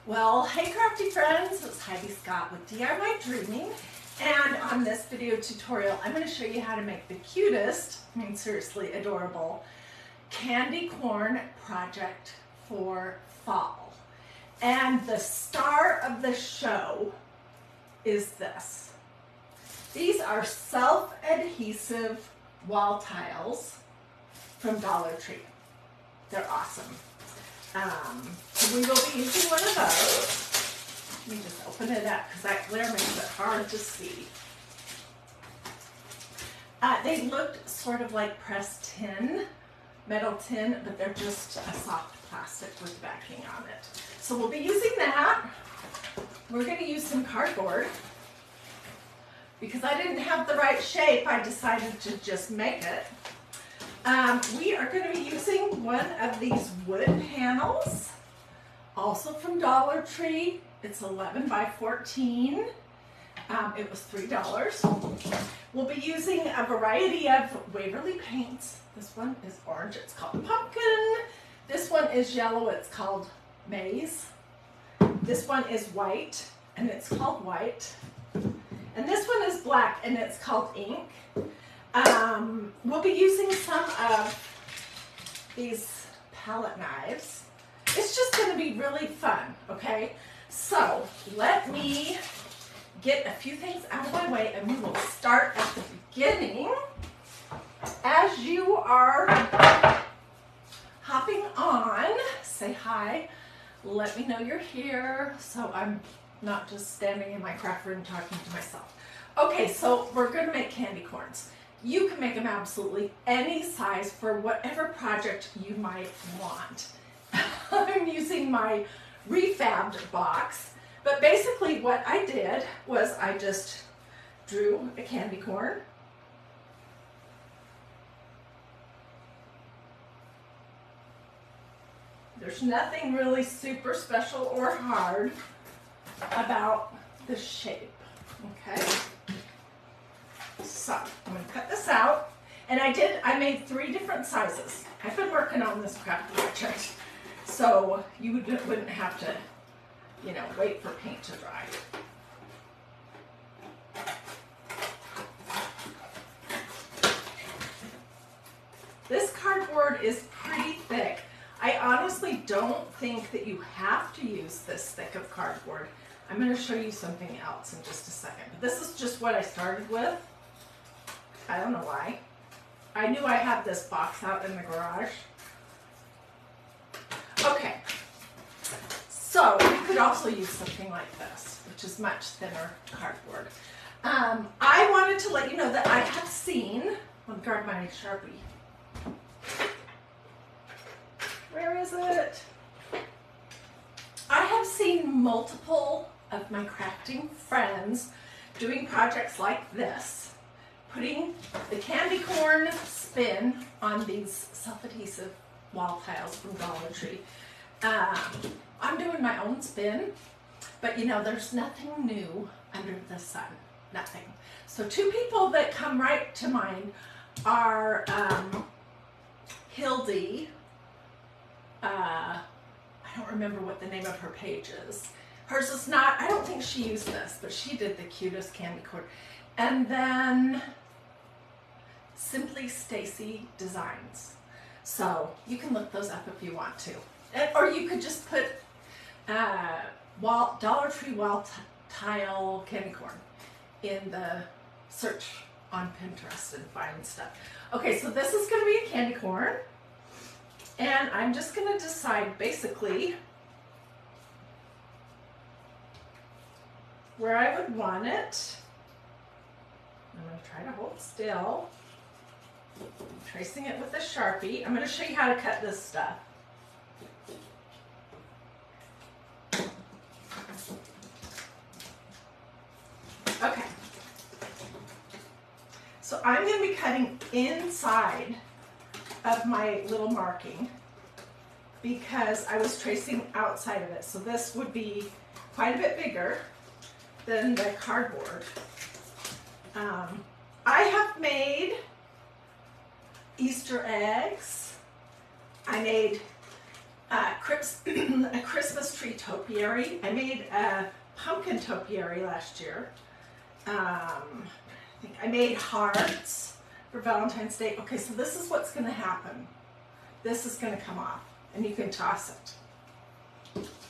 Well, hey crafty friends, it's Hiedi Scott with DiyDreaming, and on this video tutorial I'm going to show you how to make the cutest, I mean seriously adorable, candy corn project for fall. And the star of the show is this. These are self-adhesive wall tiles from Dollar Tree. They're awesome. We will be using one of those. Let me just open it up because that glare makes it hard to see. They looked sort of like pressed tin, metal tin, but they're just a soft plastic with backing on it. So we'll be using that. We're going to use some cardboard. Because I didn't have the right shape, I decided to just make it. We are going to be using one of these wood panels, also from Dollar Tree. It's 11 by 14. It was $3. We'll be using a variety of Waverly paints. This one is orange, it's called Pumpkin. This one is yellow, it's called Maize. This one is white, and it's called White. And this one is black, and it's called Ink. We'll be using some of these palette knives. It's just going to be really fun, okay? So let me get a few things out of my way, and we will start at the beginning. As you are hopping on, say hi. Let me know you're here, so I'm not just standing in my craft room talking to myself. Okay, so we're going to make candy corns. You can make them absolutely any size for whatever project you might want. I'm using my refabbed box, but basically what I did was I just drew a candy corn. There's nothing really super special or hard about the shape, okay? So I'm going to cut this out, and I made 3 different sizes. I've been working on this craft project, so you wouldn't have to, wait for paint to dry. This cardboard is pretty thick. I honestly don't think that you have to use this thick of cardboard. I'm going to show you something else in just a second. But this is just what I started with. I don't know why. I knew I had this box out in the garage. Okay. So you could also use something like this, which is much thinner cardboard. I wanted to let you know that I have seen, let me grab my Sharpie. Where is it? I have seen multiple of my crafting friends doing projects like this, putting the candy corn spin on these self-adhesive wall tiles from Dollar Tree. I'm doing my own spin, but there's nothing new under the sun, nothing. So 2 people that come right to mind are Hiedi. I don't remember what the name of her page is. Hers is not, I don't think she used this, but she did the cutest candy corn. And then Simply Stacy Designs. So you can look those up if you want to. Or you could just put Dollar Tree wall tile candy corn in the search on Pinterest and find stuff. Okay, so this is going to be a candy corn. And I'm just going to decide basically where I would want it. I'm going to try to hold still. I'm tracing it with a Sharpie. I'm going to show you how to cut this stuff. Okay. So I'm going to be cutting inside of my little marking because I was tracing outside of it. So this would be quite a bit bigger than the cardboard. I have made Easter eggs. I made a Christmas tree topiary. I made a pumpkin topiary last year. I think I made hearts for Valentine's Day. Okay, so this is what's going to happen. This is going to come off, and you can toss it.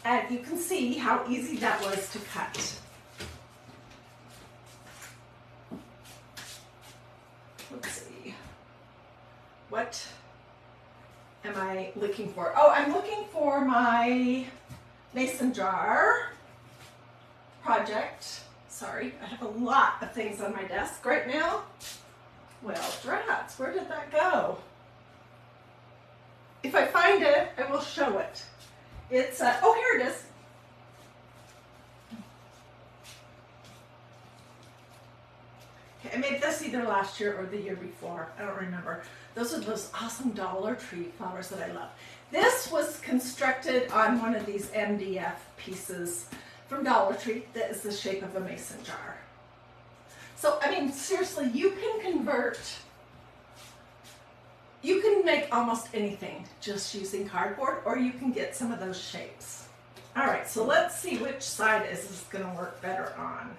And you can see how easy that was to cut. Let's see. What am I looking for? Oh, I'm looking for my mason jar project. Sorry, I have a lot of things on my desk right now. Well, drats, where did that go? If I find it, I will show it. It's, oh, here it is. Okay, I made this either last year or the year before. I don't remember. Those are those awesome Dollar Tree flowers that I love. This was constructed on one of these MDF pieces from Dollar Tree that is the shape of a mason jar. So, I mean, seriously, you can make almost anything just using cardboard, or you can get some of those shapes. All right, so let's see which side is this going to work better on.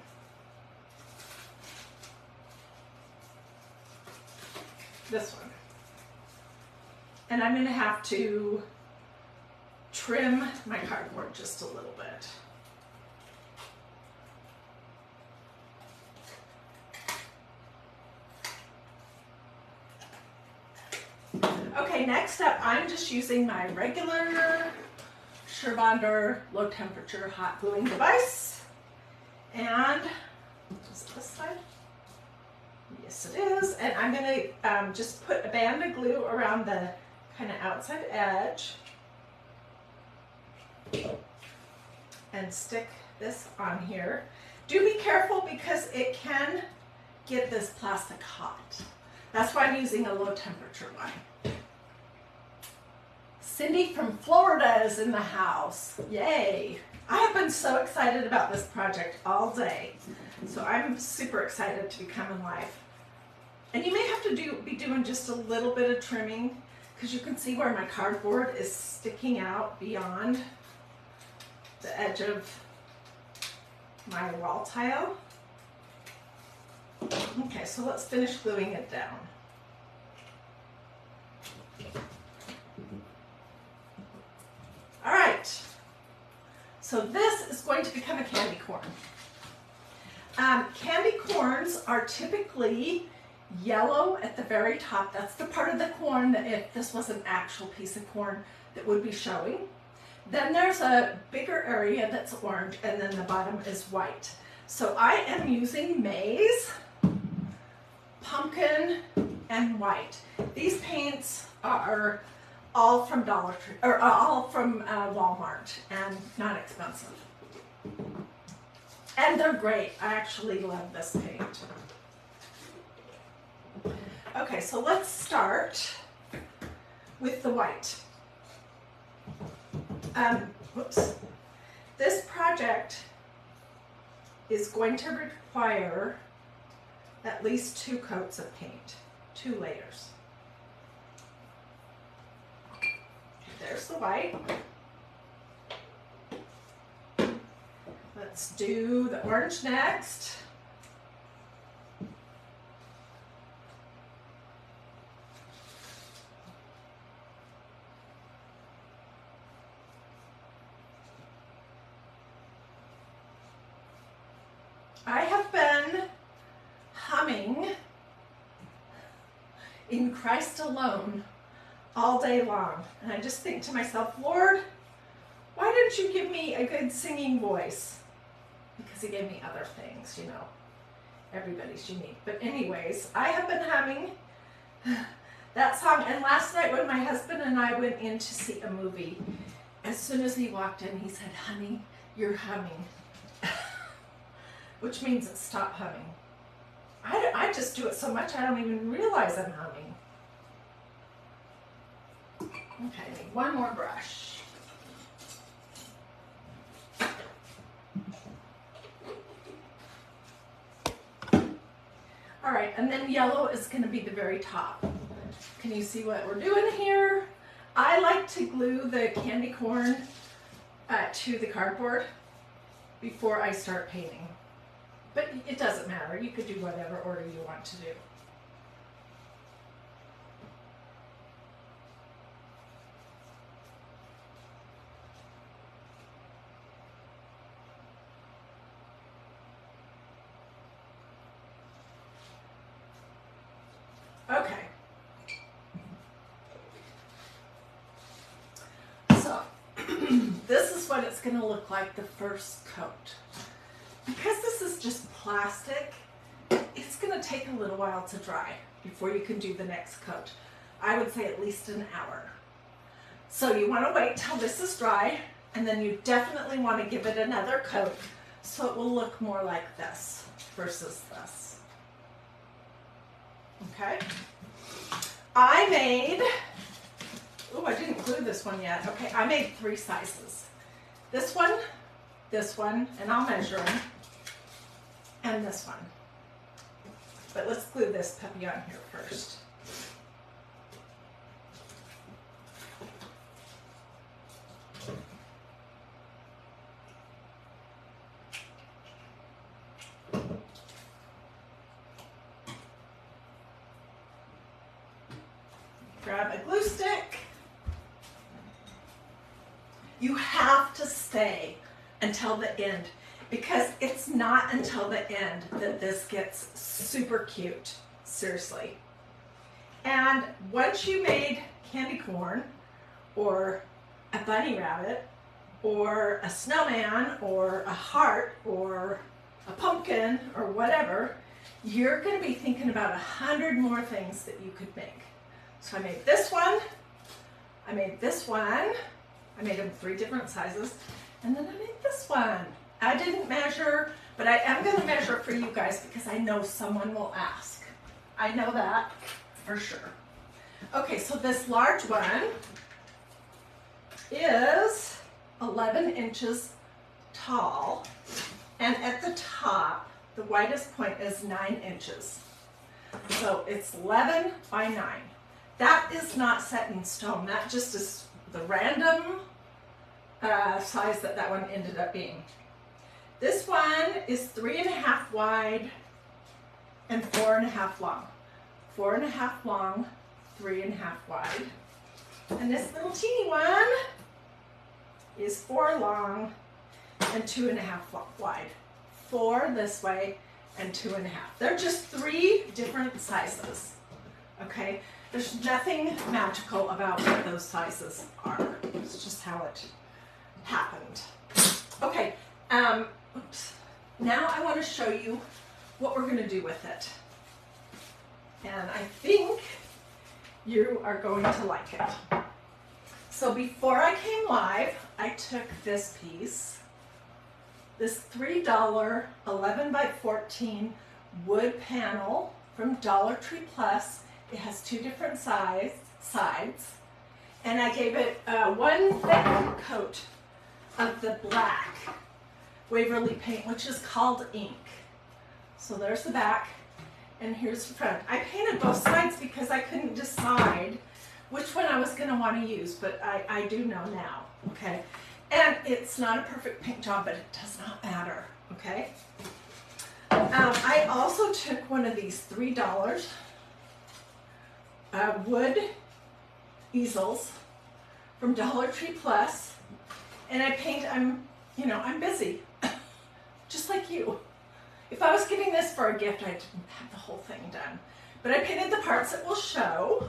This one. And I'm going to have to trim my cardboard just a little bit. Okay, next up, I'm just using my regular Surebonder low temperature hot gluing device. And is it this side? Yes, it is. And I'm going to just put a band of glue around the kind of outside edge and stick this on here. Do be careful because it can get this plastic hot. That's why I'm using a low temperature one. Cindy from Florida is in the house. Yay! I have been so excited about this project all day. So I'm super excited to be coming live. And you may have to be doing just a little bit of trimming because you can see where my cardboard is sticking out beyond the edge of my wall tile. Okay, so let's finish gluing it down. All right, so this is going to become a candy corn. Candy corns are typically yellow at the very top. That's the part of the corn that if this was an actual piece of corn that would be showing. Then there's a bigger area that's orange, and then the bottom is white. So I am using maize, pumpkin, and white. These paints are all from Dollar Tree, or all from Walmart, and not expensive. And they're great. I actually love this paint. Okay, so let's start with the white. Whoops. This project is going to require at least 2 coats of paint, 2 layers. There's the white. Let's do the orange next. I have been humming In Christ Alone all day long. And I just think to myself, Lord, why didn't you give me a good singing voice? Because he gave me other things, you know. Everybody's unique. But anyways, I have been humming that song. And last night when my husband and I went in to see a movie, as soon as he walked in, he said, honey, you're humming. Which means stop humming. I just do it so much I don't even realize I'm humming. Okay, I need one more brush. All right, and then yellow is going to be the very top. Can you see what we're doing here? I like to glue the candy corn to the cardboard before I start painting. But it doesn't matter. You could do whatever order you want to do. Okay. So, this is what it's going to look like the first coat. Because this is just plastic, it's going to take a little while to dry before you can do the next coat. I would say at least an hour. So you want to wait till this is dry, and then you definitely want to give it another coat so it will look more like this versus this. Okay? I didn't glue this one yet. Okay, I made 3 sizes. This one, and I'll measure them, and this one. But let's glue this puppy on here first. Grab a glue stick. You have to stay until the end, because it's not until the end that this gets super cute, seriously. And once you made candy corn or a bunny rabbit or a snowman or a heart or a pumpkin or whatever, you're going to be thinking about 100 more things that you could make. So I made this one, I made this one, I made them 3 different sizes, and then I made this one. I didn't measure, but I am going to measure for you guys because I know someone will ask. I know that for sure. Okay, so this large one is 11 inches tall, and at the top, the widest point is 9 inches. So it's 11 by 9. That is not set in stone. That just is the random size that one ended up being. This one is 3.5 wide and 4.5 long. 4.5 long, 3.5 wide. And this little teeny one is 4 long and 2.5 wide. 4 this way and 2.5. They're just 3 different sizes. Okay? There's nothing magical about what those sizes are. It's just how it happened. Okay, oops. Now I want to show you what we're going to do with it. And I think you are going to like it. So before I came live, I took this piece, this $3 11 by 14 wood panel from Dollar Tree Plus. It has 2 different sides, and I gave it one thick coat of the black Waverly paint, which is called ink. So there's the back, and here's the front. I painted both sides because I couldn't decide which one I was going to want to use, but I do know now, okay? And it's not a perfect paint job, but it does not matter, okay? I also took one of these $3 wood easels from Dollar Tree Plus, and I paint. I'm busy, just like you. If I was getting this for a gift, I'd have the whole thing done. But I painted the parts that will show.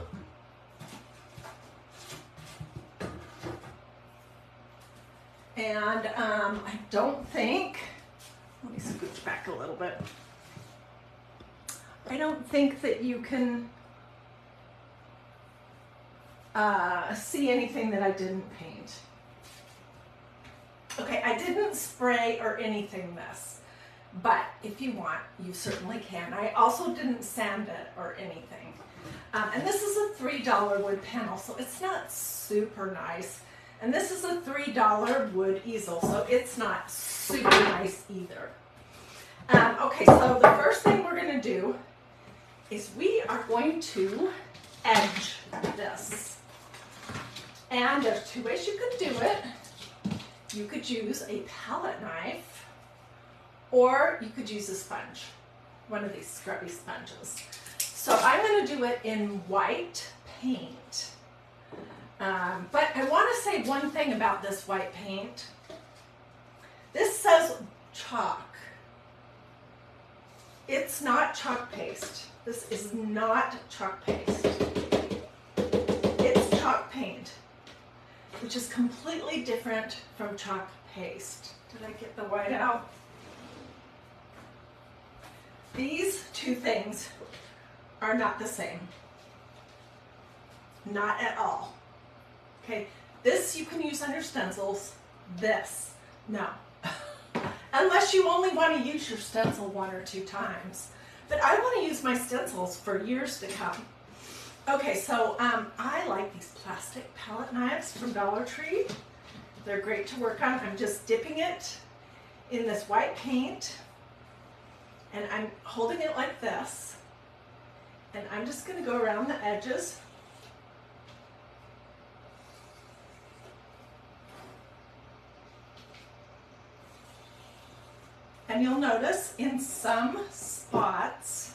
And I don't think, let me scooch back a little bit. I don't think that you can see anything that I didn't paint. Okay, I didn't spray or anything this, but if you want, you certainly can. I also didn't sand it or anything. And this is a $3 wood panel, so it's not super nice. And this is a $3 wood easel, so it's not super nice either. Okay, so the first thing we're going to do is we are going to edge this. And there's two ways you could do it. You could use a palette knife, or you could use a sponge, one of these scrubby sponges. So I'm going to do it in white paint. But I want to say one thing about this white paint. This says chalk. It's not chalk paste. This is not chalk paste. It's chalk paint, which is completely different from chalk paste. Did I get the white out? These two things are not the same. Not at all. Okay, this you can use on your stencils. This, no. Unless you only want to use your stencil 1 or 2 times. But I want to use my stencils for years to come. Okay, so I like these plastic palette knives from Dollar Tree. They're great to work on. I'm just dipping it in this white paint, and I'm holding it like this, and I'm just going to go around the edges. And you'll notice in some spots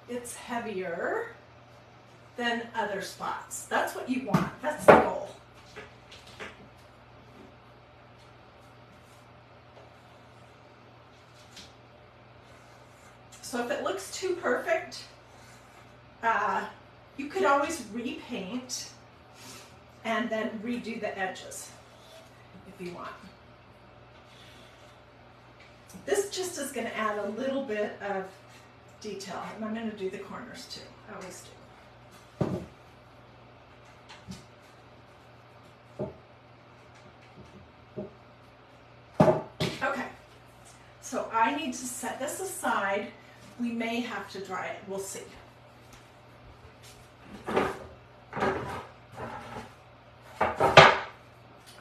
it's heavier than other spots. That's what you want. That's the goal. So if it looks too perfect, you could always repaint and then redo the edges if you want. This just is going to add a little bit of detail, and I'm going to do the corners too. I always do. Okay, so I need to set this aside. We may have to dry it. We'll see.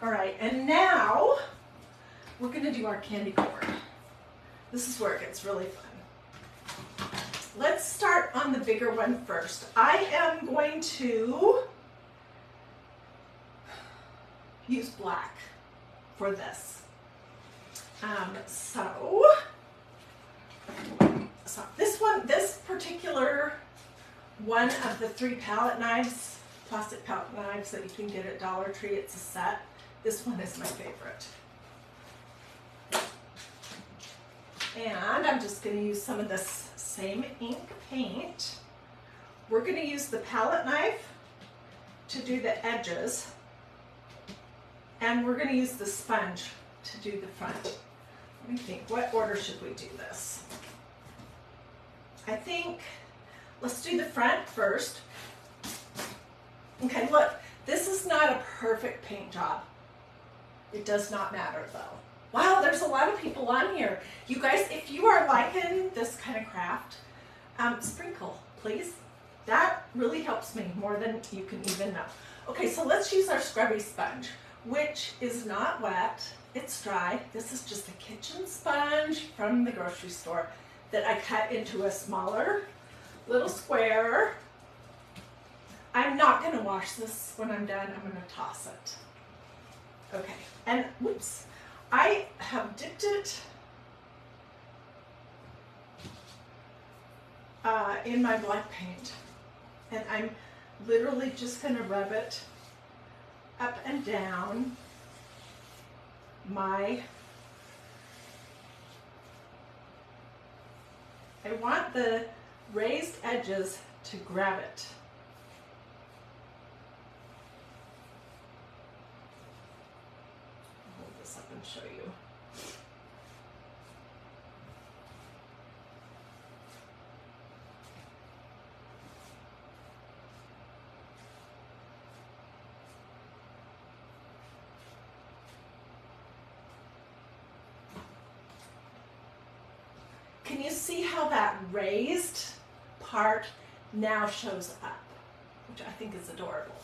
All right, and now we're going to do our candy corn. This is where it gets really fun. Let's start on the bigger one first. I am going to use black for this. So this particular one of the 3 palette knives, plastic palette knives that you can get at Dollar Tree, it's a set. This one is my favorite. And I'm just going to use some of this same ink paint. We're going to use the palette knife to do the edges, and we're going to use the sponge to do the front. Let me think, what order should we do this? I think let's do the front first. Okay, look, this is not a perfect paint job. It does not matter though. Wow, there's a lot of people on here. You guys, if you are liking this kind of craft, sprinkle, please. That really helps me more than you can even know. Okay, so let's use our scrubby sponge, which is not wet. It's dry. This is just a kitchen sponge from the grocery store that I cut into a smaller little square. I'm not going to wash this when I'm done. I'm going to toss it. Okay, and whoops. I have dipped it in my black paint, and I'm literally just going to rub it up and down I want the raised edges to grab it. Up and show you. Can you see how that raised part now shows up, which I think is adorable.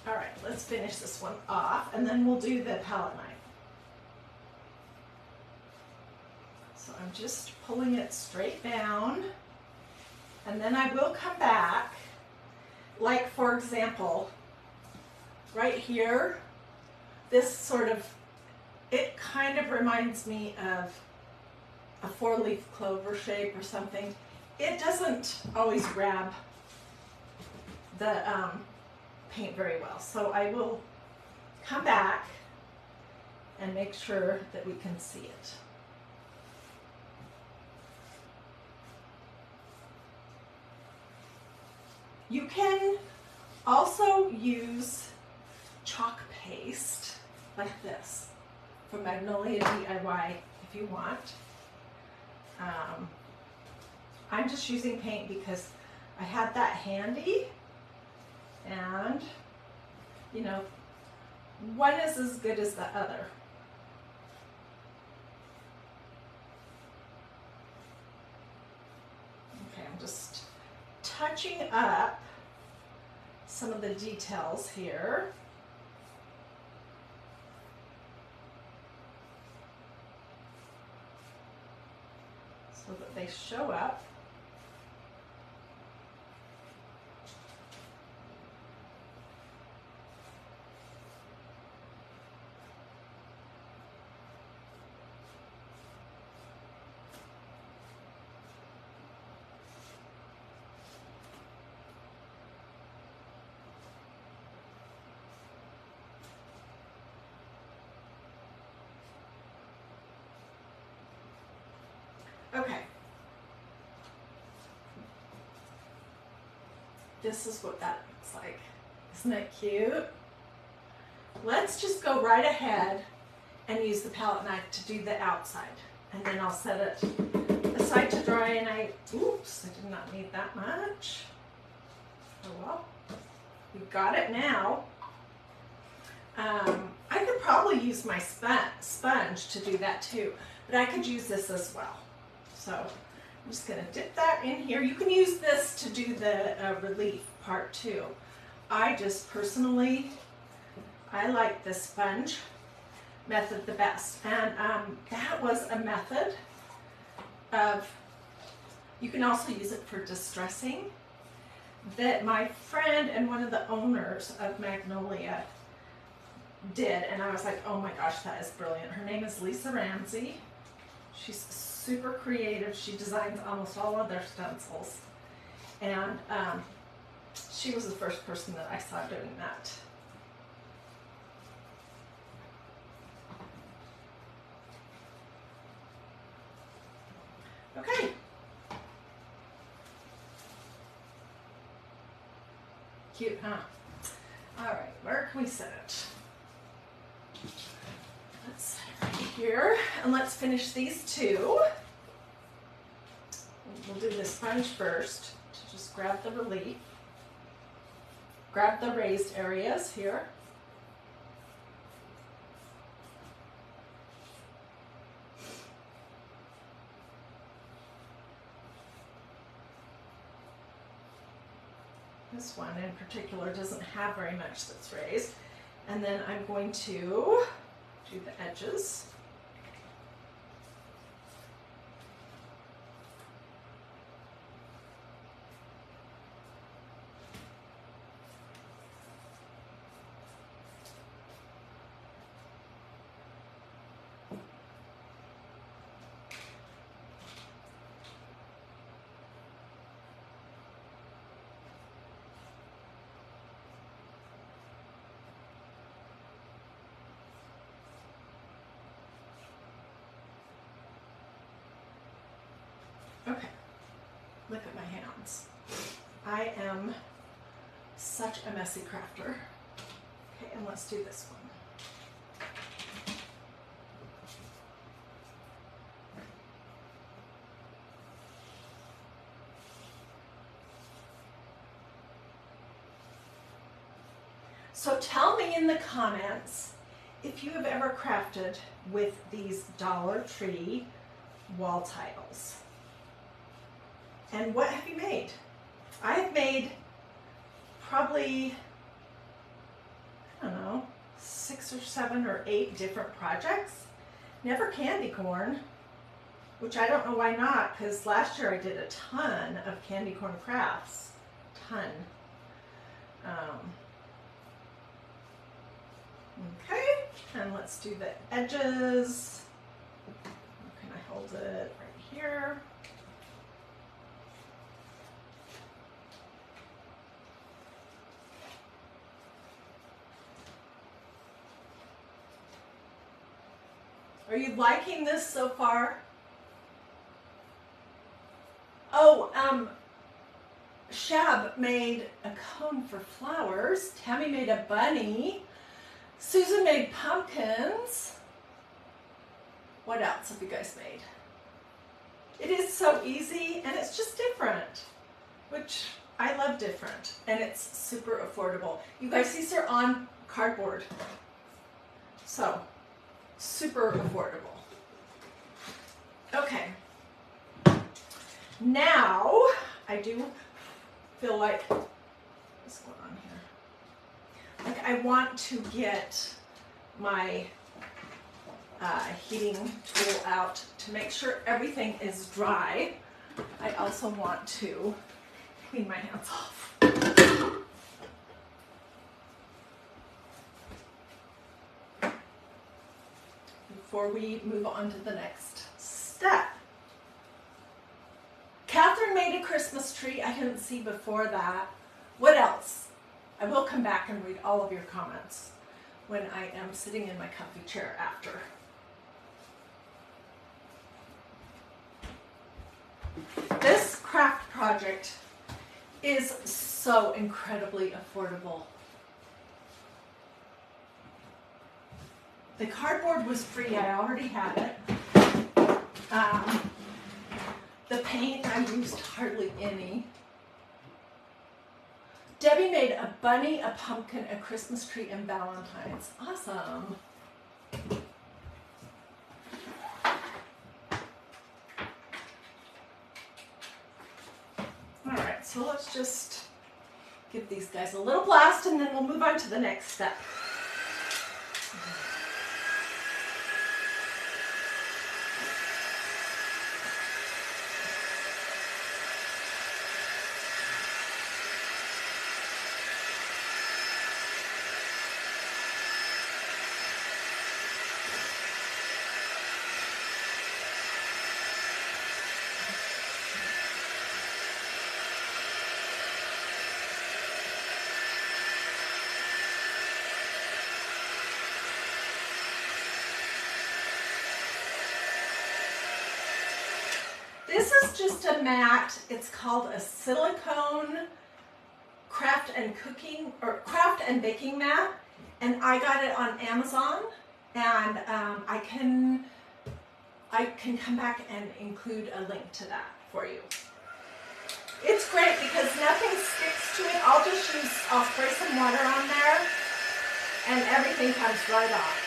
All right, let's finish this one off, and then we'll do the palette knife. So I'm just pulling it straight down, and then I will come back like for example, right here, this sort of, it kind of reminds me of a 4-leaf clover shape or something. It doesn't always grab the paint very well. So I will come back and make sure that we can see it. You can also use chalk paste like this from Magnolia DIY if you want. I'm just using paint because I had that handy, and you know, one is as good as the other. Okay, I'm just touching up some of the details here. So that they show up. Okay. This is what that looks like. Isn't that cute? Let's just go right ahead and use the palette knife to do the outside. And then I'll set it aside to dry, and oops, I did not need that much. Oh well, we've got it now. I could probably use my sponge to do that too, but I could use this as well. So I'm just going to dip that in here. You can use this to do the relief part too. I just personally, I like the sponge method the best. And that was a method of, you can also use it for distressing, that my friend and one of the owners of Magnolia did. And I was like, oh my gosh, that is brilliant. Her name is Lisa Ramsey. She's super creative. She designs almost all of their stencils. And she was the first person that I saw doing that. Okay. Cute, huh? All right, where can we set it? Let's set it right here, and let's finish these two. We'll do the sponge first to just grab the relief. Grab the raised areas here. This one in particular doesn't have very much that's raised. And then I'm going to do the edges. Okay, look at my hands. I am such a messy crafter. Okay, and let's do this one. So tell me in the comments if you have ever crafted with these Dollar Tree wall tiles. And what have you made? I have made probably, I don't know, 6 or 7 or 8 different projects. Never candy corn, which I don't know why not, because last year I did a ton of candy corn crafts, ton. Okay, and let's do the edges. Where can I hold it? Right here. Are you liking this so far? Oh, Shab made a cone for flowers. Tammy made a bunny. Susan made pumpkins. What else have you guys made? It is so easy and it's just different, which I love different, and it's super affordable. You guys, these are on cardboard, so super affordable. Okay, now I do feel like, what's going on here? Like I want to get my heating tool out to make sure everything is dry. I also want to clean my hands off. Before we move on to the next step. Catherine made a Christmas tree. I didn't see before that. What else? I will come back and read all of your comments when I am sitting in my comfy chair after. This craft project is so incredibly affordable. The cardboard was free, I already had it. The paint, I used hardly any. Debbie made a bunny, a pumpkin, a Christmas tree, and Valentine's. Awesome. All right, so let's just give these guys a little blast and then we'll move on to the next step. This is just a mat. It's called a silicone craft and baking mat, and I got it on Amazon. And I can come back and include a link to that for you. It's great because nothing sticks to it. I'll spray some water on there, and everything comes right off.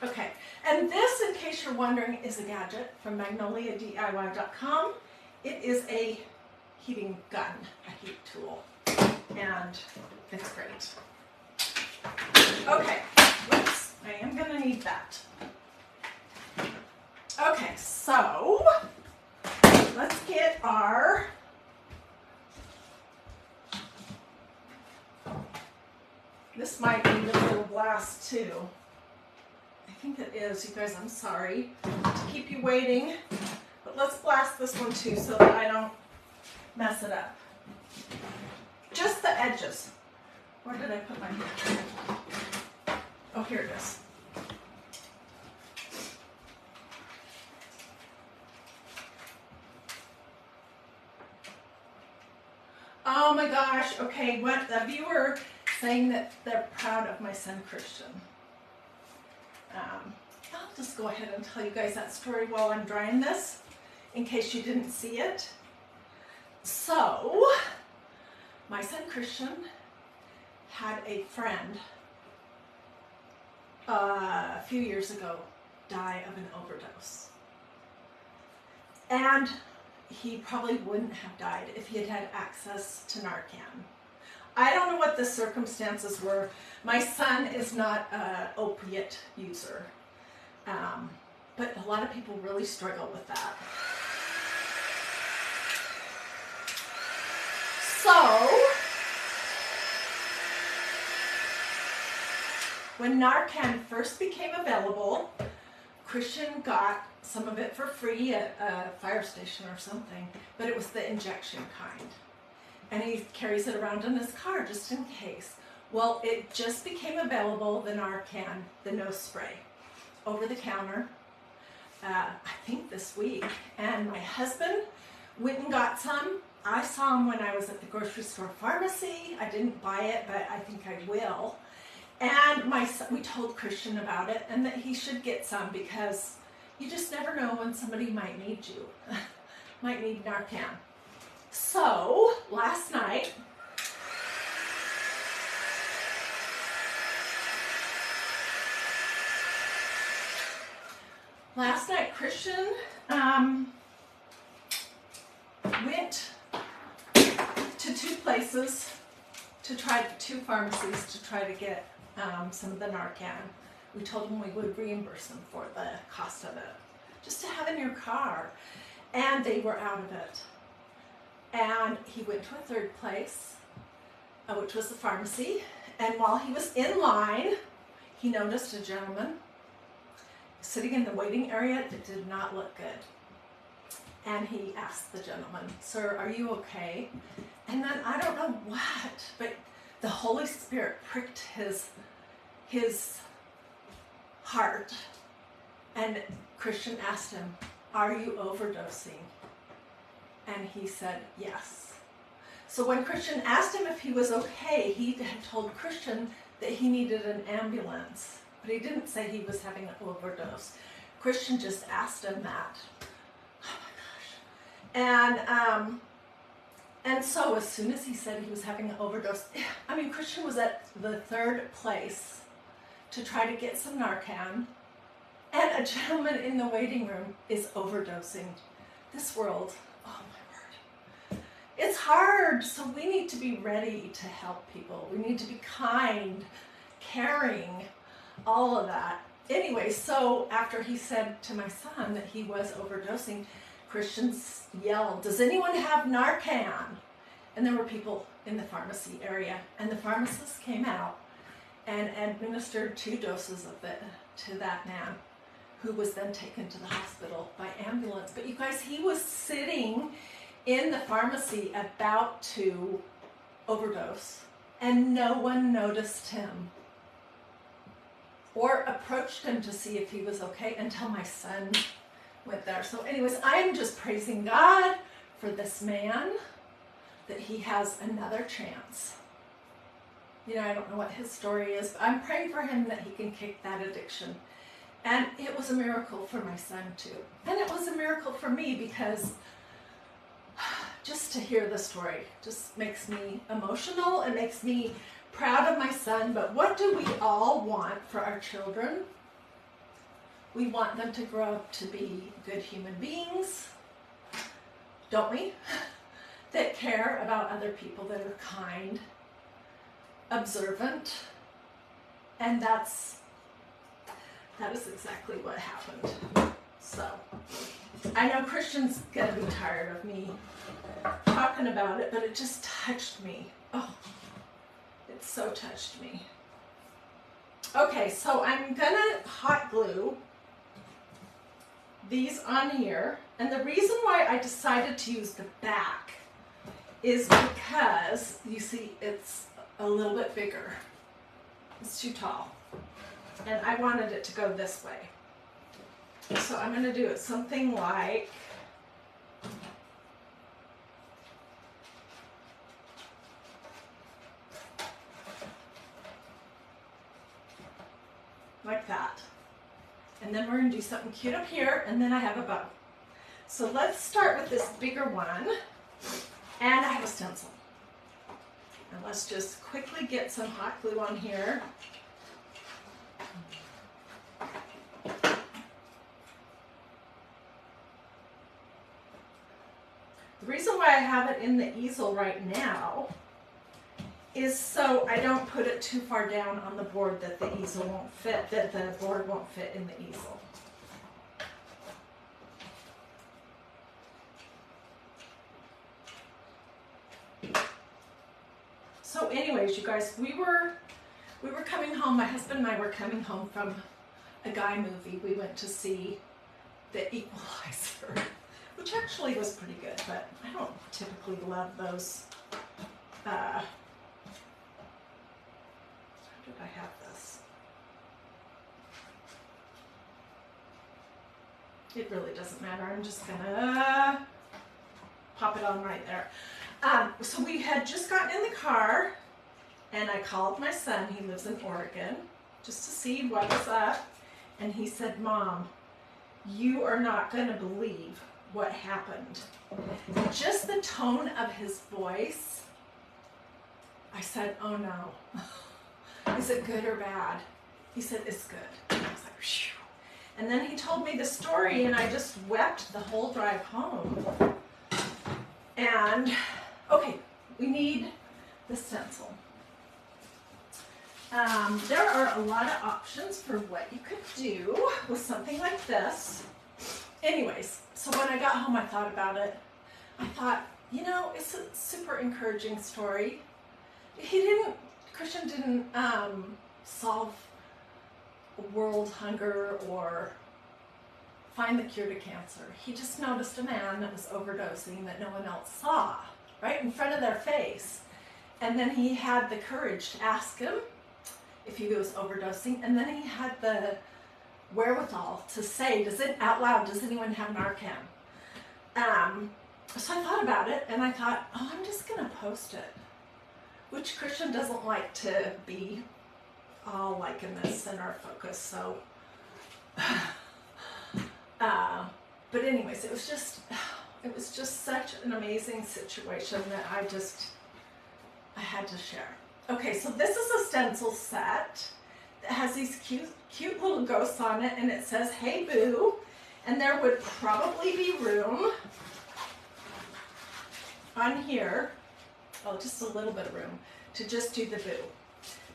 Okay, and this, in case you're wondering, is a gadget from magnoliadiy.com. It is a heating gun, a heat tool, and it's great. Okay, whoops, I am going to need that. Okay, so let's get our this might need a little blast too. I think it is, you guys, I'm sorry to keep you waiting, but let's blast this one too so that I don't mess it up. Just the edges. Where did I put my hand? Oh, here it is. Oh my my gosh. Okay, what a viewer saying that they're proud of my son Christian. I'll just go ahead and tell you guys that story while I'm drying this, in case you didn't see it. So, my son Christian had a friend a few years ago die of an overdose. And he probably wouldn't have died if he had had access to Narcan. I don't know what the circumstances were. My son is not an opiate user, but a lot of people really struggle with that. So, when Narcan first became available, Christian got some of it for free at a fire station or something, but it was the injection kind. And he carries it around in his car just in case. Well, it just became available, the Narcan, the nose spray, over the counter, I think this week. And my husband went and got some. I saw him when I was at the grocery store pharmacy. I didn't buy it, but I think I will. And we told Christian about it and that he should get some because you just never know when somebody might need you, might need Narcan. So, last night, Christian went to two pharmacies to try to get some of the Narcan. We told him we would reimburse him for the cost of it, just to have in your car. And they were out of it. And he went to a third place, which was the pharmacy. And while he was in line, he noticed a gentleman sitting in the waiting area that did not look good. And he asked the gentleman, "Sir, are you okay?" And then I don't know what, but the Holy Spirit pricked his heart. And Christian asked him, "Are you overdosing?" And he said, "Yes." So when Christian asked him if he was okay, he had told Christian that he needed an ambulance, but he didn't say he was having an overdose. Christian just asked him that. Oh my gosh. And so as soon as he said he was having an overdose, I mean, Christian was at the third place to try to get some Narcan, and a gentleman in the waiting room is overdosing. This world, oh my word. It's hard, so we need to be ready to help people. We need to be kind, caring, all of that. Anyway, so after he said to my son that he was overdosing, Christians yelled, "Does anyone have Narcan?" And there were people in the pharmacy area, and the pharmacist came out and administered 2 doses of it to that man, who was then taken to the hospital by ambulance. But you guys, he was sitting in the pharmacy about to overdose, and no one noticed him or approached him to see if he was okay until my son went there. So anyways, I'm just praising God for this man, that he has another chance. You know, I don't know what his story is, but I'm praying for him that he can kick that addiction. And it was a miracle for my son too. And it was a miracle for me, because just to hear the story just makes me emotional. It makes me proud of my son. But what do we all want for our children? We want them to grow up to be good human beings, don't we? That care about other people, that are kind, observant, and that is exactly what happened. So, I know Christian's gonna be tired of me talking about it, but it just touched me. Oh, it so touched me. Okay, so I'm gonna hot glue these on here, and the reason why I decided to use the back is because, you see, it's a little bit bigger. It's too tall. And I wanted it to go this way. So I'm going to do it something like like that. And then we're gonna do something cute up here, and then I have a bow. So let's start with this bigger one, and I have a stencil. And let's just quickly get some hot glue on here. The reason why I have it in the easel right now is so I don't put it too far down on the board that the easel won't fit, that the board won't fit in the easel. So anyways, you guys, we were coming home, my husband and I were coming home from a guy movie. We went to see The Equalizer, which actually was pretty good, but I don't typically love those. How did I have this? It really doesn't matter. I'm just gonna pop it on right there. So we had just gotten in the car, and I called my son, he lives in Oregon, just to see what was up. And he said, "Mom, you are not going to believe what happened." Just the tone of his voice, I said, "Oh no." Is it good or bad? He said, "It's good." And I was like, phew. And then he told me the story, and I just wept the whole drive home. And, okay, we need the stencil. There are a lot of options for what you could do with something like this. Anyways, so when I got home, I thought about it. I thought, you know, it's a super encouraging story. Christian didn't solve world hunger or find the cure to cancer. He just noticed a man that was overdosing that no one else saw, right in front of their face. And then he had the courage to ask him if he was overdosing, and then he had the wherewithal to say, out loud, "Does anyone have Narcan?" So I thought about it, and I thought, oh, I'm just gonna post it. Which Christian doesn't like to be all like in the center of focus, so. But anyways, it was just such an amazing situation that I had to share. Okay, so this is a stencil set that has these cute little ghosts on it, and it says, "Hey Boo," and there would probably be room on here, oh, just a little bit of room, to just do the boo.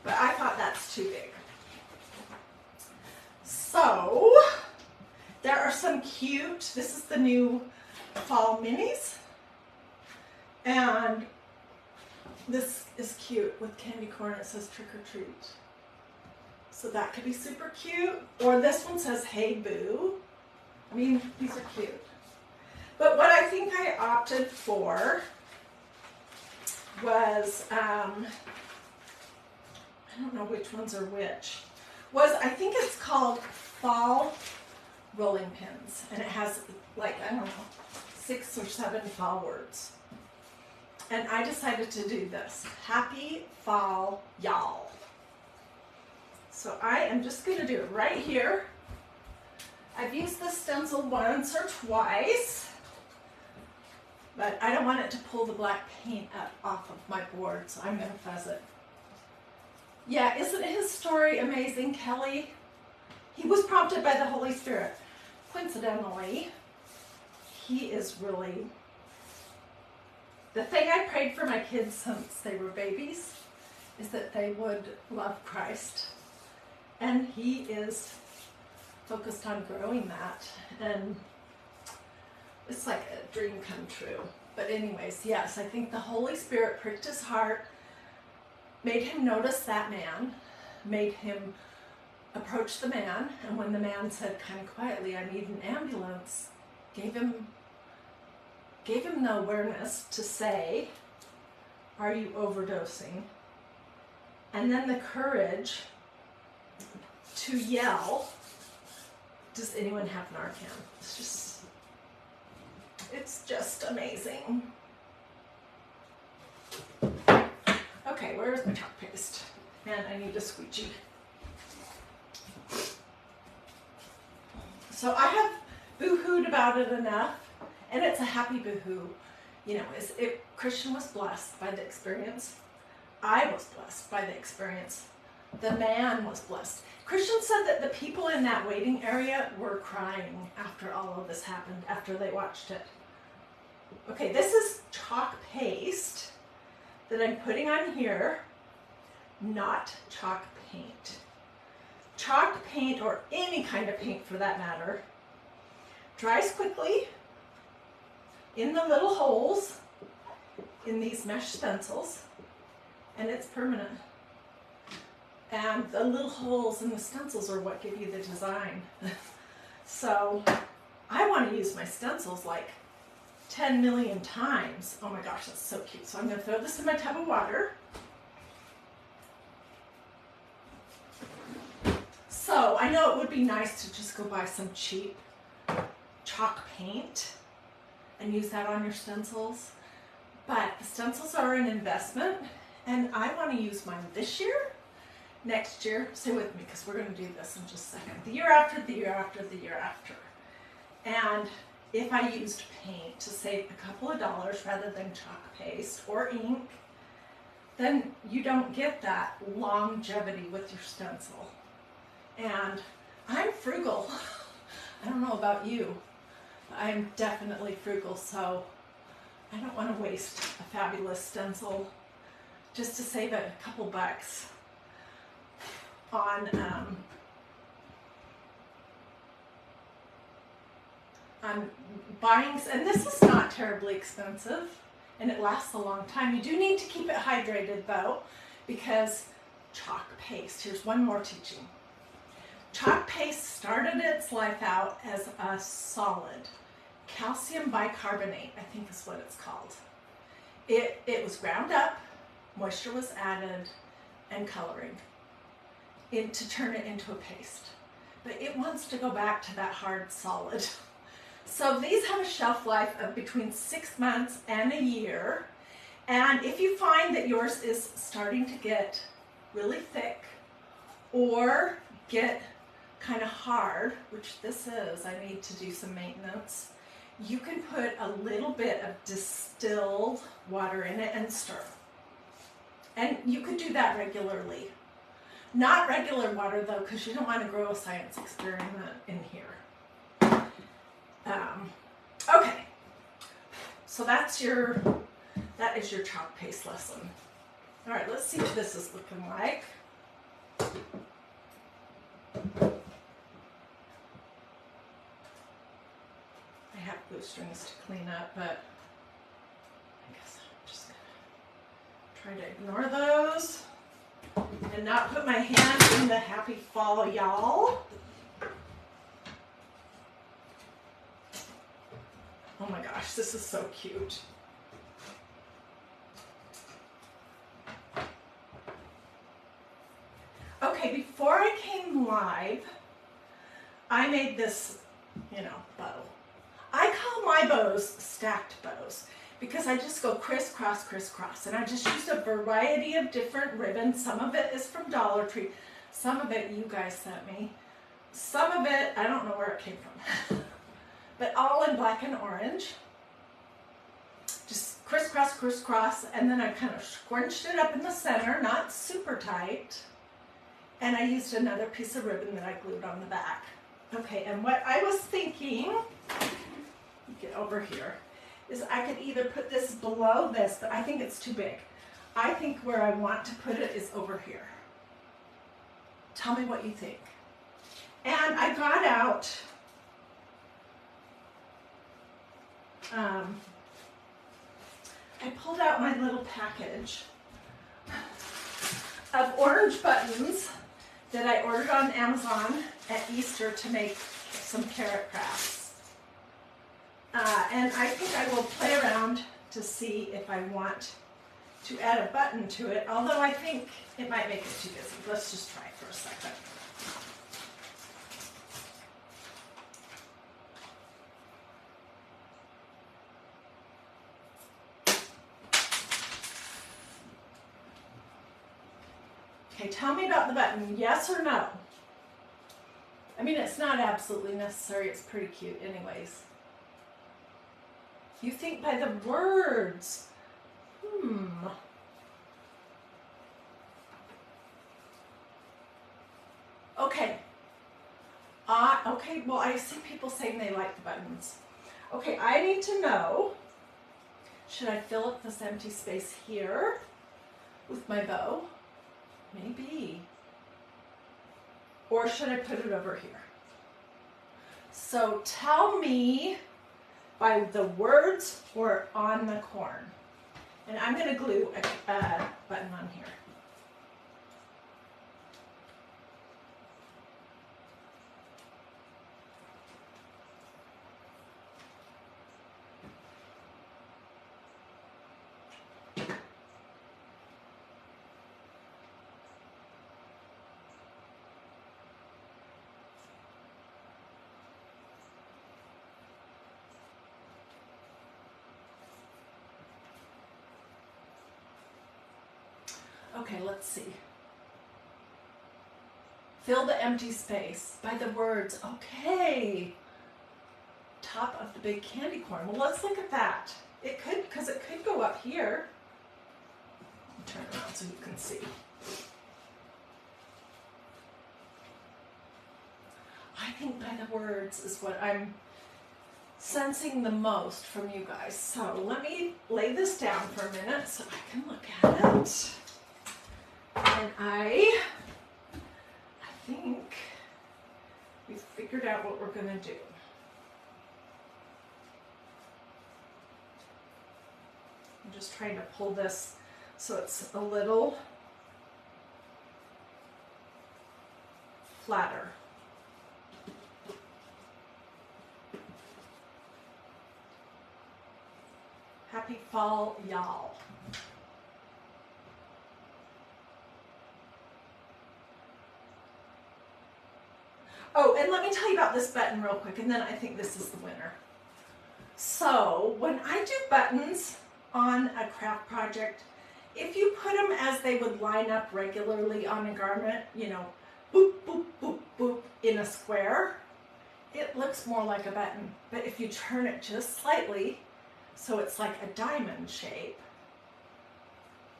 But I thought that's too big. So, there are some cute, this is the new fall minis, and this is cute with candy corn. It says "Trick or Treat." So that could be super cute. Or this one says "Hey Boo." I mean, these are cute. But what I think I opted for was, I don't know which ones are which, I think it's called Fall Rolling Pins. And it has like, I don't know, 6 or 7 fall words. And I decided to do this. Happy Fall, y'all. So I am just going to do it right here. I've used this stencil once or twice, but I don't want it to pull the black paint up off of my board, so I'm going to fuzz it. Yeah, isn't his story amazing, Kelly? He was prompted by the Holy Spirit. Coincidentally, he is really... The thing I prayed for my kids since they were babies is that they would love Christ. And he is focused on growing that. And it's like a dream come true. But anyways, yes, I think the Holy Spirit pricked his heart, made him notice that man, made him approach the man. And when the man said kind of quietly, "I need an ambulance," gave him the awareness to say, "Are you overdosing?" And then the courage to yell, "Does anyone have Narcan?" It's just amazing. Okay, where's my chalk paste? And I need a squeegee. So I have boo-hooed about it enough, and it's a happy boo-hoo. You know, Christian was blessed by the experience. I was blessed by the experience. The man was blessed. Christian said that the people in that waiting area were crying after all of this happened, after they watched it. Okay, this is chalk paste that I'm putting on here, not chalk paint. Chalk paint, or any kind of paint for that matter, dries quickly in the little holes in these mesh stencils, and it's permanent. And the little holes in the stencils are what give you the design. So I want to use my stencils like 10 million times. Oh my gosh, that's so cute. So I'm going to throw this in my tub of water. So I know it would be nice to just go buy some cheap chalk paint and use that on your stencils. But the stencils are an investment, and I want to use mine this year. Next year, stay with me because we're going to do this in just a second. The year after, the year after, the year after. And if I used paint to save a couple of dollars rather than chalk paste or ink, then you don't get that longevity with your stencil. And I'm frugal. I don't know about you. I'm definitely frugal, so I don't want to waste a fabulous stencil just to save a couple bucks on buying, and this is not terribly expensive, and it lasts a long time. You do need to keep it hydrated though, because chalk paste, here's one more teaching. Chalk paste started its life out as a solid, calcium bicarbonate, I think is what it's called. It was ground up, moisture was added, and coloring to turn it into a paste. But it wants to go back to that hard solid. So these have a shelf life of between 6 months and a year. And if you find that yours is starting to get really thick or get kind of hard, which this is, I need to do some maintenance, you can put a little bit of distilled water in it and stir. And you could do that regularly. Not regular water though, because you don't want to grow a science experiment in here. Okay, so that is your chalk paste lesson. All right, let's see what this is looking like. I have glue strings to clean up, but I guess I'm just gonna try to ignore those and not put my hand in the happy fall, y'all. Oh my gosh, this is so cute. Okay, before I came live, I made this, bow. I call my bows stacked bows because I just go crisscross, crisscross, and I just used a variety of different ribbons. Some of it is from Dollar Tree. Some of it you guys sent me. Some of it, I don't know where it came from. But all in black and orange. Just crisscross, crisscross, and then I kind of scrunched it up in the center, not super tight. And I used another piece of ribbon that I glued on the back. Okay, and what I was thinking, get over here, is I could either put this below this, but I think it's too big. I think where I want to put it is over here. Tell me what you think. And I got out I pulled out my little package of orange buttons that I ordered on Amazon at Easter to make some carrot crafts. And I think I will play around to see if I want to add a button to it, although I think it might make it too busy. Let's just try for a second. Okay, tell me about the button, yes or no? I mean, it's not absolutely necessary. It's pretty cute anyways. You think by the words. Okay. Okay, well, I see people saying they like the buttons. Okay, I need to know, should I fill up this empty space here with my bow? Maybe. Or should I put it over here? So tell me by the words or on the corn. And I'm going to glue a button on here. Okay, let's see. Fill the empty space by the words. Okay. Top of the big candy corn. Well, let's look at that. It could, because it could go up here. Turn around so you can see. I think by the words is what I'm sensing the most from you guys. So let me lay this down for a minute so I can look at it. And I think we've figured out what we're going to do. I'm just trying to pull this so it's a little flatter. Happy fall, y'all. Oh, and let me tell you about this button real quick, and then I think this is the winner. So, when I do buttons on a craft project, if you put them as they would line up regularly on a garment, you know, boop, boop, boop, boop, in a square, it looks more like a button. But if you turn it just slightly, so it's like a diamond shape,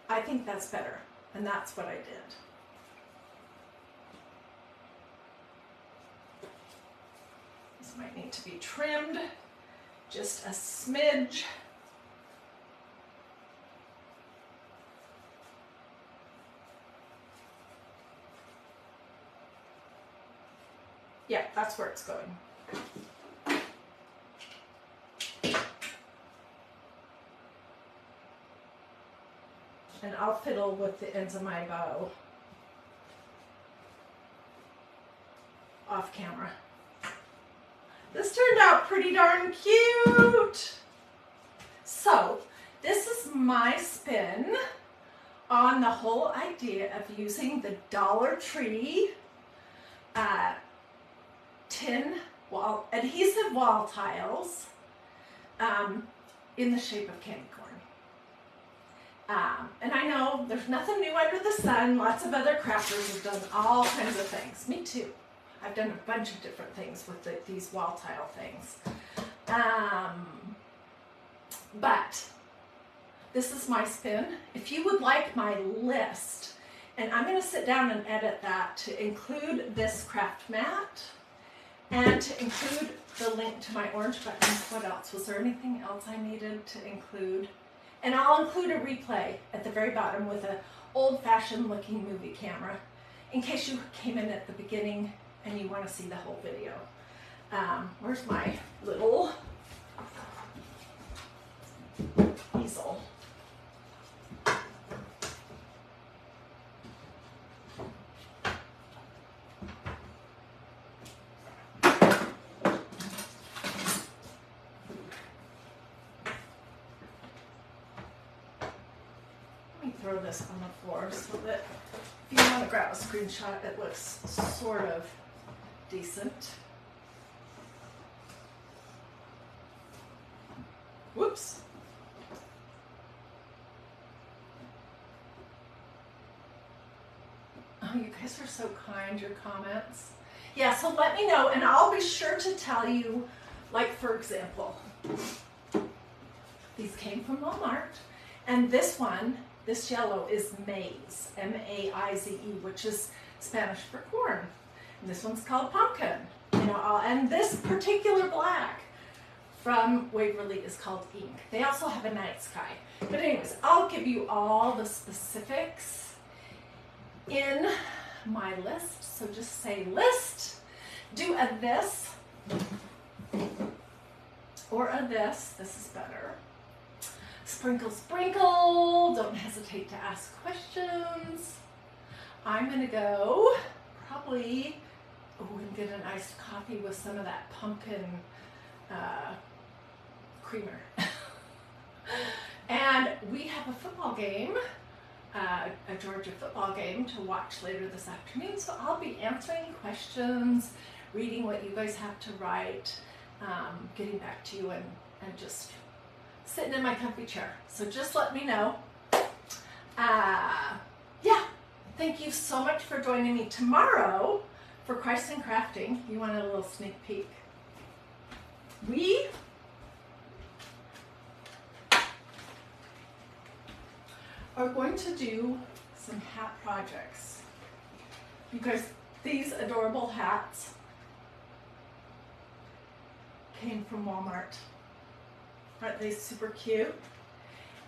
I think that's better, and that's what I did. This might need to be trimmed just a smidge. Yeah, that's where it's going. And I'll fiddle with the ends of my bow off camera. This turned out pretty darn cute. So this is my spin on the whole idea of using the Dollar Tree tin wall, adhesive wall tiles in the shape of candy corn. And I know there's nothing new under the sun. Lots of other crafters have done all kinds of things. Me too. I've done a bunch of different things with these wall tile things. But this is my spin. If you would like my list, and I'm going to sit down and edit that to include this craft mat and to include the link to my orange buttons. What else? Was there anything else I needed to include? And I'll include a replay at the very bottom with an old-fashioned looking movie camera in case you came in at the beginning and you want to see the whole video. Where's my little easel? Throw this on the floor so that if you want to grab a screenshot, it looks sort of decent. Whoops. Oh, you guys are so kind, your comments. Yeah, so let me know, and I'll be sure to tell you, like for example, these came from Walmart, and this one, this yellow is maize, M-A-I-Z-E, which is Spanish for corn. And this one's called pumpkin. You know, and this particular black from Waverly is called ink. They also have a night sky. But anyways, I'll give you all the specifics in my list. So just say list, do a this or a this. This is better. Sprinkle, sprinkle. Don't hesitate to ask questions. I'm gonna go probably and get an iced coffee with some of that pumpkin creamer. And we have a football game, a Georgia football game to watch later this afternoon. So I'll be answering questions, reading what you guys have to write, getting back to you, and just sitting in my comfy chair. So just let me know. Yeah, thank you so much for joining me tomorrow for Christ and Crafting. You want a little sneak peek? We are going to do some hat projects. You guys, these adorable hats came from Walmart. Aren't they super cute?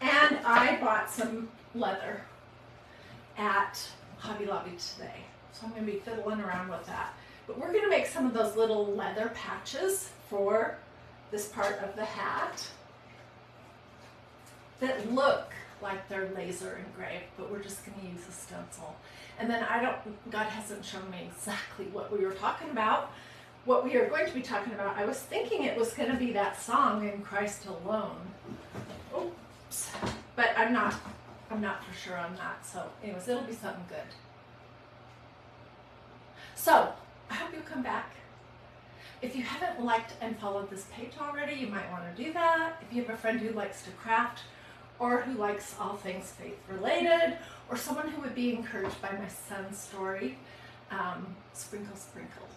And I bought some leather at Hobby Lobby today. So I'm going to be fiddling around with that. But we're going to make some of those little leather patches for this part of the hat that look like they're laser engraved, but we're just going to use a stencil. And then God hasn't shown me exactly what we were talking about, what we are going to be talking about. I was thinking it was going to be that song, In Christ Alone. Oops. But I'm not for sure on that. So anyways, it'll be something good. So I hope you'll come back. If you haven't liked and followed this page already, you might want to do that. If you have a friend who likes to craft, or who likes all things faith related, or someone who would be encouraged by my son's story, sprinkle, sprinkle.